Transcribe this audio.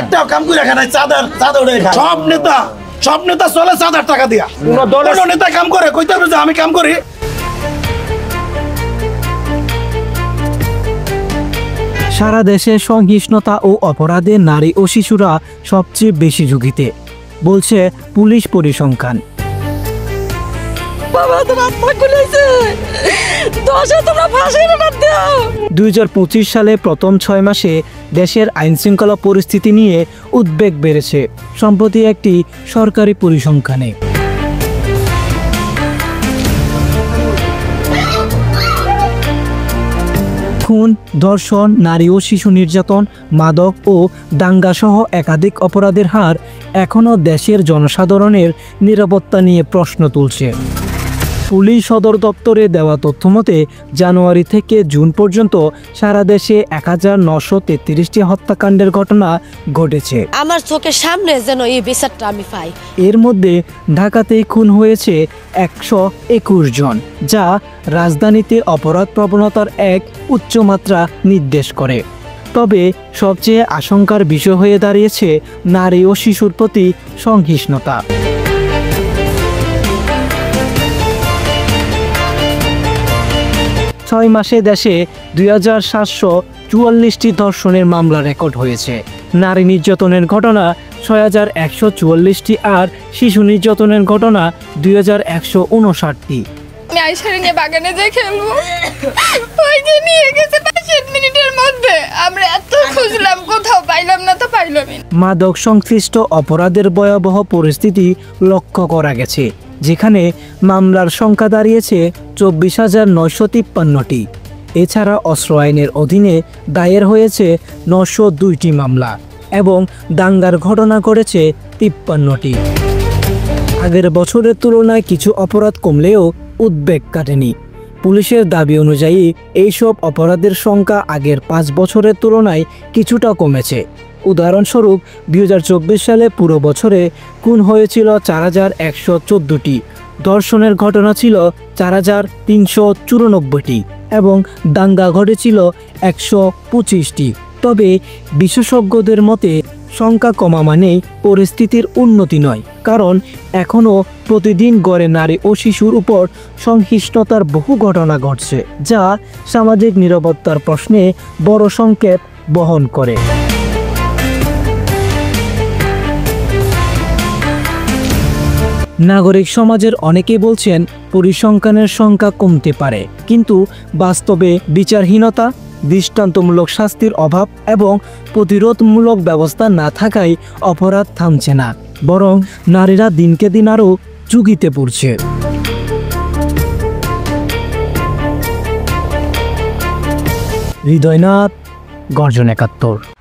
একটা কাম করে খায় না, চাঁদা উড়ে খায়। সব নেতা চলে চাঁদার টাকা দিয়া। কোন নেতা কাম করে কইতে হবে যে আমি কাম করি। সারা দেশে সহিংসতা ও অপরাধে নারী ও শিশুরা সবচেয়ে বেশি ঝুঁকিতে, বলছে পুলিশ পরিসংখ্যান। 2025 সালে প্রথম 6 মাসে দেশের আইনশৃঙ্খলা পরিস্থিতি নিয়ে উদ্বেগ বেড়েছে সম্প্রতি একটি সরকারি পরিসংখ্যানে। খুন, ধর্ষণ, নারী ও শিশু নির্যাতন, মাদক ও দাঙ্গাসহ একাধিক অপরাধের হার এখনও দেশের জনসাধারণের নিরাপত্তা নিয়ে প্রশ্ন তুলছে। পুলিশ সদর দপ্তরে দেওয়া তথ্যমতে জানুয়ারি থেকে জুন পর্যন্ত সারা দেশে 1933টি হত্যাকাণ্ডের ঘটনা ঘটেছে। আমার চোখের সামনে যেন এই বিচারটা আমি পাই। এর মধ্যে ঢাকাতেই খুন হয়েছে 121 জন, যা রাজধানীতে অপরাধ প্রবণতার এক উচ্চমাত্রা নির্দেশ করে। তবে সবচেয়ে আশঙ্কার বিষয় হয়ে দাঁড়িয়েছে নারী ও শিশুর প্রতি সহিংসতা। 6 মাসে দেশে 2744টি ধর্ষণের মামলা রেকর্ড হয়েছে। নারী নির্যাতনের ঘটনা 6144টি আর শিশু নির্যাতনের ঘটনা 2159টি। আমি আইসারে নিয়ে বাগানে যাই খেলবো, ওই যে নিয়ে গেছে 5 মিনিটের মধ্যে। আমরা এত খুঁজলাম, কোথাও পাইলাম না, তো পাইলামই। মাদক সংশ্লিষ্ট অপরাধের ভয়াবহ পরিস্থিতি লক্ষ্য করা গেছে, যেখানে মামলার সংখ্যা দাঁড়িয়েছে 24,953টি। এছাড়া অস্ত্র আইনের অধীনে দায়ের হয়েছে 902টি মামলা এবং দাঙ্গার ঘটনা ঘটেছে 53টি। আগের বছরের তুলনায় কিছু অপরাধ কমলেও উদ্বেগ কাটেনি। পুলিশের দাবি অনুযায়ী এইসব অপরাধের সংখ্যা আগের 5 বছরের তুলনায় কিছুটা কমেছে। উদাহরণস্বরূপ 2024 সালে পুরো বছরে খুন হয়েছিল 4114টি, ধর্ষণের ঘটনা ছিল 4394টি এবং দাঙ্গা ঘটেছিল 125টি। তবে বিশেষজ্ঞদের মতে সংখ্যা কমা মানেই পরিস্থিতির উন্নতি নয়, কারণ এখনও প্রতিদিন গড়ে নারী ও শিশুর উপর সহিংসতার বহু ঘটনা ঘটছে, যা সামাজিক নিরাপত্তার প্রশ্নে বড় সংকেত বহন করে। নাগরিক সমাজের অনেকেই বলছেন পরিসংখ্যানের সংখ্যা কমতে পারে, কিন্তু বাস্তবে বিচারহীনতা, দৃষ্টান্তমূলক শাস্তির অভাব এবং প্রতিরোধমূলক ব্যবস্থা না থাকায় অপরাধ থামছে না, বরং নারীরা দিনকে দিন আরও ঝুঁকিতে পড়ছে। হৃদয়নাথ, গর্জন 71।